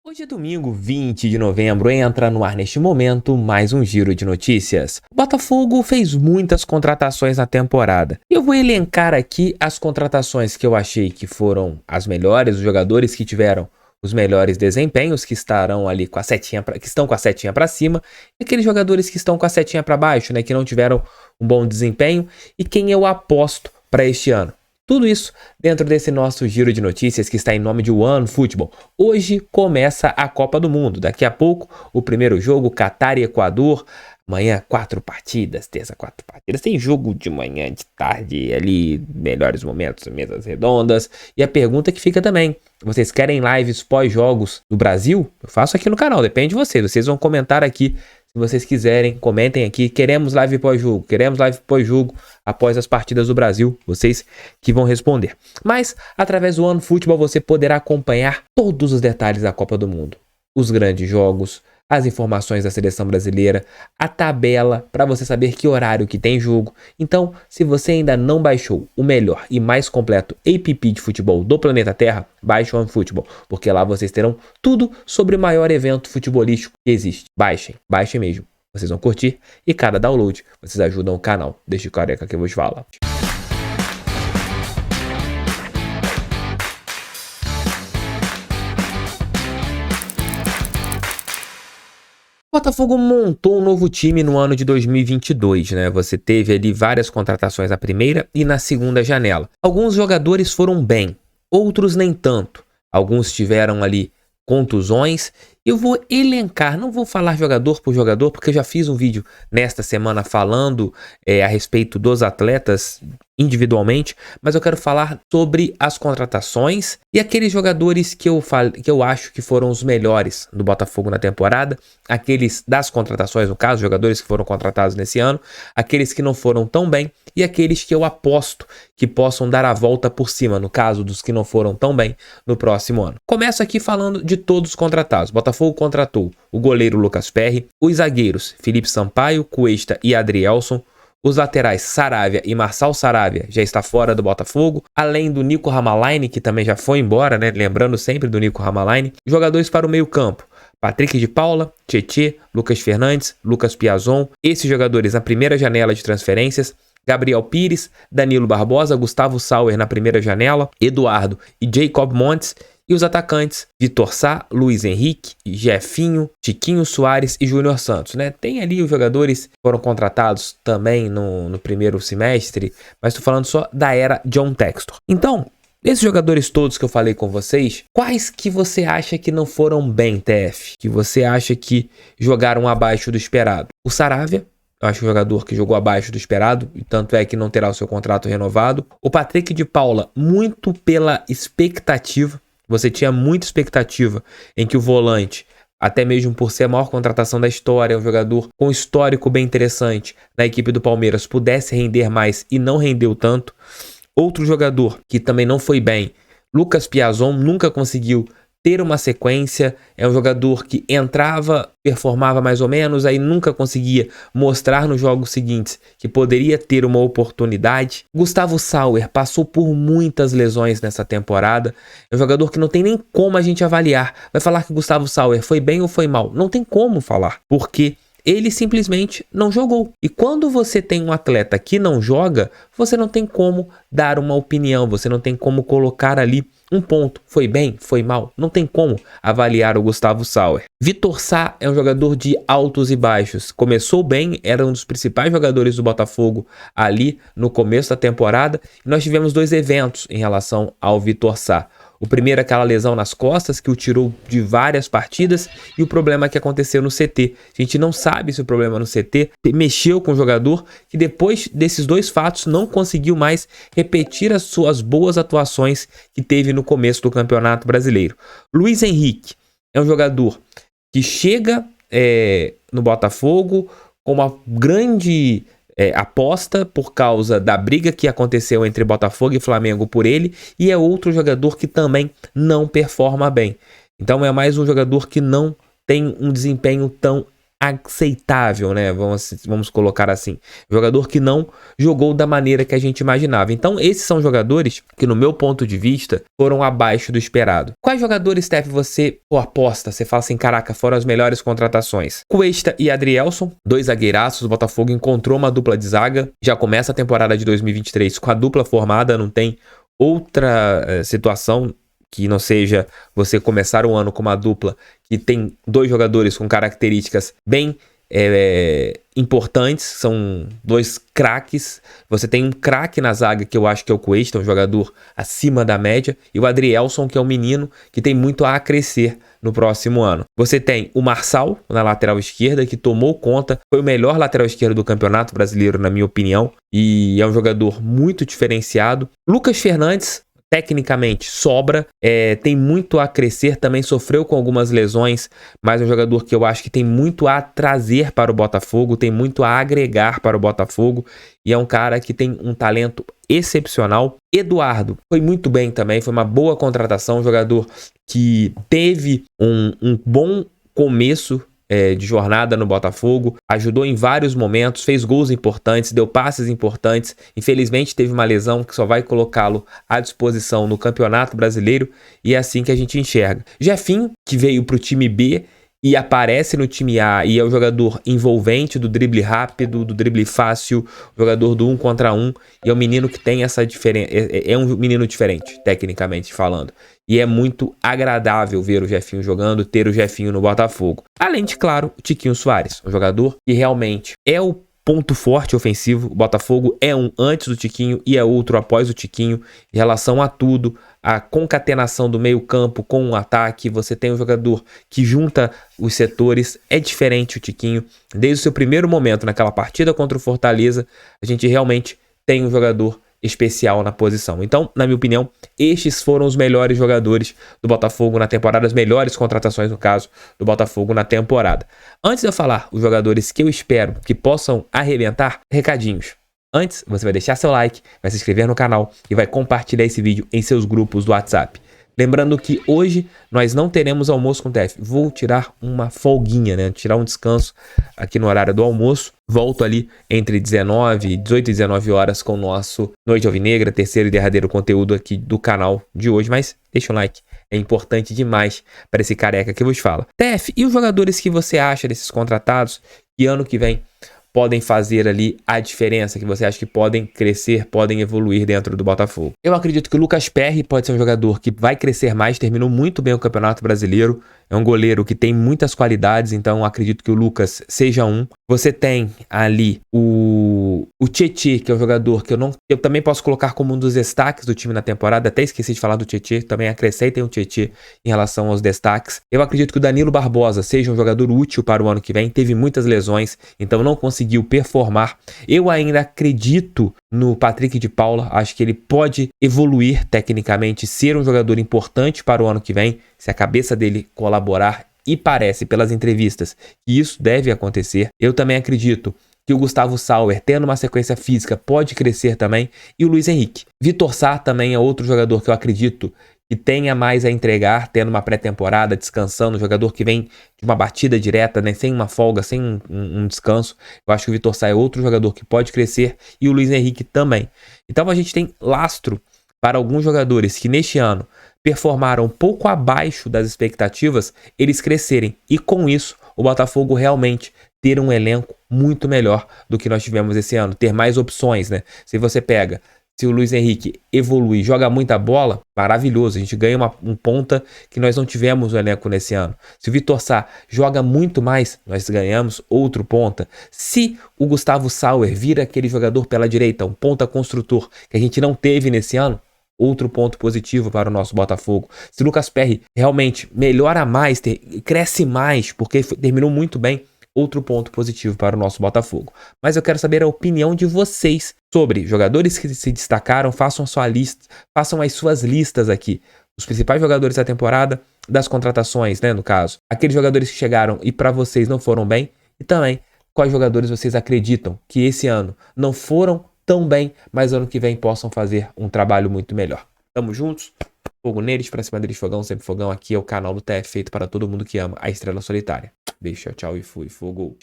Hoje é domingo, 20 de novembro, entra no ar neste momento mais um giro de notícias. O Botafogo fez muitas contratações na temporada. Eu vou elencar aqui as contratações que eu achei que foram as melhores, os jogadores que tiveram os melhores desempenhos, que estarão ali com a setinha que estão com a setinha para cima, e aqueles jogadores que estão com a setinha para baixo, né, que não tiveram um bom desempenho, e quem eu aposto para este ano. Tudo isso dentro desse nosso giro de notícias que está em nome de OneFootball. Hoje começa a Copa do Mundo. Daqui a pouco, o primeiro jogo, Catar e Equador. Amanhã, 4 partidas, terça, 4 partidas. Tem jogo de manhã, de tarde, ali, melhores momentos, mesas redondas. E a pergunta que fica também, vocês querem lives pós-jogos do Brasil? Eu faço aqui no canal, depende de vocês. Vocês vão comentar aqui. Se vocês quiserem, comentem aqui. Queremos live pós-jogo. Queremos live pós-jogo após as partidas do Brasil. Vocês que vão responder. Mas, através do OneFootball, você poderá acompanhar todos os detalhes da Copa do Mundo. Os grandes jogos, as informações da seleção brasileira, a tabela para você saber que horário que tem jogo. Então, se você ainda não baixou o melhor e mais completo app de futebol do planeta Terra, baixe o OneFootball, porque lá vocês terão tudo sobre o maior evento futebolístico que existe. Baixem mesmo. Vocês vão curtir e cada download vocês ajudam o canal. Deixa o careca que eu vos falo. O Botafogo montou um novo time no ano de 2022, né? Você teve ali várias contratações na primeira e na segunda janela. Alguns jogadores foram bem, outros nem tanto. Alguns tiveram ali contusões. Eu vou elencar, não vou falar jogador por jogador, porque eu já fiz um vídeo nesta semana falando a respeito dos atletas individualmente, mas eu quero falar sobre as contratações e aqueles jogadores que eu acho que foram os melhores do Botafogo na temporada, aqueles das contratações, no caso, jogadores que foram contratados nesse ano, aqueles que não foram tão bem e aqueles que eu aposto que possam dar a volta por cima, no caso dos que não foram tão bem no próximo ano. Começo aqui falando de todos os contratados. Botafogo contratou o goleiro Lucas Perry, os zagueiros Felipe Sampaio, Cuesta e Adrielson, os laterais Saravia e Marçal Saravia já está fora do Botafogo, além do Nico Ramalainen, que também já foi embora, né? Lembrando sempre do Nico Ramalainen. Jogadores para o meio campo, Patrick de Paula, Tietê, Lucas Fernandes, Lucas Piazon, esses jogadores na primeira janela de transferências, Gabriel Pires, Danilo Barbosa, Gustavo Sauer na primeira janela, Eduardo e Jacob Montes. E os atacantes, Vitor Sá, Luiz Henrique, Jefinho, Tiquinho Soares e Júnior Santos, né? Tem ali os jogadores que foram contratados também no primeiro semestre, mas estou falando só da era John Textor. Então, esses jogadores todos que eu falei com vocês, quais que você acha que não foram bem, TF? Que você acha que jogaram abaixo do esperado? O Saravia, eu acho um jogador que jogou abaixo do esperado, e tanto é que não terá o seu contrato renovado. O Patrick de Paula, muito pela expectativa. Você tinha muita expectativa em que o volante, até mesmo por ser a maior contratação da história, um jogador com histórico bem interessante na equipe do Palmeiras, pudesse render mais e não rendeu tanto. Outro jogador que também não foi bem, Lucas Piazon, nunca conseguiu ter uma sequência, é um jogador que entrava, performava mais ou menos, aí nunca conseguia mostrar nos jogos seguintes que poderia ter uma oportunidade. Gustavo Sauer passou por muitas lesões nessa temporada, é um jogador que não tem nem como a gente avaliar. Vai falar que Gustavo Sauer foi bem ou foi mal? Não tem como falar, porque ele simplesmente não jogou. E quando você tem um atleta que não joga, você não tem como dar uma opinião, você não tem como colocar ali um ponto. Foi bem? Foi mal? Não tem como avaliar o Gustavo Sauer. Vitor Sá é um jogador de altos e baixos. Começou bem, era um dos principais jogadores do Botafogo ali no começo da temporada. E nós tivemos dois eventos em relação ao Vitor Sá. O primeiro, aquela lesão nas costas que o tirou de várias partidas, e o problema que aconteceu no CT. A gente não sabe se o problema no CT mexeu com o jogador, que depois desses dois fatos não conseguiu mais repetir as suas boas atuações que teve no começo do Campeonato Brasileiro. Luiz Henrique é um jogador que chega no Botafogo com uma grande aposta por causa da briga que aconteceu entre Botafogo e Flamengo por ele, e é outro jogador que também não performa bem. Então é mais um jogador que não tem um desempenho tão aceitável, né? Vamos colocar assim. Jogador que não jogou da maneira que a gente imaginava. Então, esses são jogadores que, no meu ponto de vista, foram abaixo do esperado. Quais jogadores, Steph, você aposta? Você fala assim, caraca, foram as melhores contratações. Cuesta e Adrielson, 2 zagueiraços. O Botafogo encontrou uma dupla de zaga. Já começa a temporada de 2023 com a dupla formada, não tem outra situação que não seja você começar um ano com uma dupla que tem 2 jogadores com características bem importantes, são 2 craques. Você tem um craque na zaga que eu acho que é o Cuesta, um jogador acima da média, e o Adrielson, que é um menino que tem muito a crescer no próximo ano. Você tem o Marçal na lateral esquerda, que tomou conta, foi o melhor lateral esquerdo do Campeonato Brasileiro, na minha opinião, e é um jogador muito diferenciado. Lucas Fernandes, tecnicamente sobra, tem muito a crescer, também sofreu com algumas lesões, mas é um jogador que eu acho que tem muito a trazer para o Botafogo, tem muito a agregar para o Botafogo, e é um cara que tem um talento excepcional. Eduardo foi muito bem também, foi uma boa contratação, um jogador que teve um bom começo de jornada no Botafogo, ajudou em vários momentos, fez gols importantes, deu passes importantes. Infelizmente teve uma lesão que só vai colocá-lo à disposição no Campeonato Brasileiro, e é assim que a gente enxerga. Jefinho, que veio para o time B e aparece no time A, e é o jogador envolvente, do drible rápido, do drible fácil, jogador do 1 contra 1, e é um menino que tem essa diferença, é um menino diferente, tecnicamente falando. E é muito agradável ver o Jefinho jogando, ter o Jefinho no Botafogo. Além de, claro, o Tiquinho Soares, um jogador que realmente é o ponto forte ofensivo. O Botafogo é um antes do Tiquinho e é outro após o Tiquinho em relação a tudo. A concatenação do meio campo com o ataque, você tem um jogador que junta os setores, é diferente o Tiquinho. Desde o seu primeiro momento naquela partida contra o Fortaleza, a gente realmente tem um jogador especial na posição. Então, na minha opinião, estes foram os melhores jogadores do Botafogo na temporada, as melhores contratações, no caso, do Botafogo na temporada. Antes de eu falar os jogadores que eu espero que possam arrebentar, recadinhos. Antes, você vai deixar seu like, vai se inscrever no canal e vai compartilhar esse vídeo em seus grupos do WhatsApp. Lembrando que hoje nós não teremos almoço com o TF. Vou tirar uma folguinha, né? Tirar um descanso aqui no horário do almoço. Volto ali entre 18 e 19 horas com o nosso Noite Alvinegra, terceiro e derradeiro conteúdo aqui do canal de hoje. Mas deixa um like, é importante demais para esse careca que vos fala. TF, e os jogadores que você acha desses contratados que ano que vem podem fazer ali a diferença, que você acha que podem crescer, podem evoluir dentro do Botafogo? Eu acredito que o Lucas Perry pode ser um jogador que vai crescer mais, terminou muito bem o Campeonato Brasileiro, é um goleiro que tem muitas qualidades, então acredito que o Lucas seja um. Você tem ali o Tietê, que é um jogador que eu também posso colocar como um dos destaques do time na temporada, até esqueci de falar do Tietê, também acrescentem o Tietê em relação aos destaques. Eu acredito que o Danilo Barbosa seja um jogador útil para o ano que vem, teve muitas lesões, então não conseguiu performar. Eu ainda acredito no Patrick de Paula, acho que ele pode evoluir tecnicamente, ser um jogador importante para o ano que vem, se a cabeça dele colaborar, e parece pelas entrevistas que isso deve acontecer. Eu também acredito que o Gustavo Sauer, tendo uma sequência física, pode crescer também, e o Luiz Henrique. Vitor Sá também é outro jogador que eu acredito que tenha mais a entregar, tendo uma pré-temporada, descansando, um jogador que vem de uma batida direta, né, sem uma folga, sem um descanso. Eu acho que o Vitor Sá é outro jogador que pode crescer, e o Luiz Henrique também. Então a gente tem lastro para alguns jogadores que neste ano performaram um pouco abaixo das expectativas, eles crescerem, e com isso o Botafogo realmente ter um elenco muito melhor do que nós tivemos esse ano, ter mais opções, né? Se você pega, se o Luiz Henrique evolui, joga muita bola, maravilhoso, a gente ganha um ponta que nós não tivemos no elenco nesse ano. Se o Vitor Sá joga muito mais, nós ganhamos outro ponta. Se o Gustavo Sauer vira aquele jogador pela direita, um ponta construtor que a gente não teve nesse ano, outro ponto positivo para o nosso Botafogo. Se o Lucas Perry realmente melhora mais, cresce mais, porque terminou muito bem, outro ponto positivo para o nosso Botafogo. Mas eu quero saber a opinião de vocês sobre jogadores que se destacaram. Façam sua lista, façam as suas listas aqui. Os principais jogadores da temporada, das contratações, né, no caso. Aqueles jogadores que chegaram e para vocês não foram bem. E também quais jogadores vocês acreditam que esse ano não foram tão bem, mas ano que vem possam fazer um trabalho muito melhor. Tamo juntos, fogo neles, pra cima deles fogão, sempre fogão. Aqui é o canal do TF, feito para todo mundo que ama a Estrela Solitária. Beijo, tchau, tchau e fui. Fogo.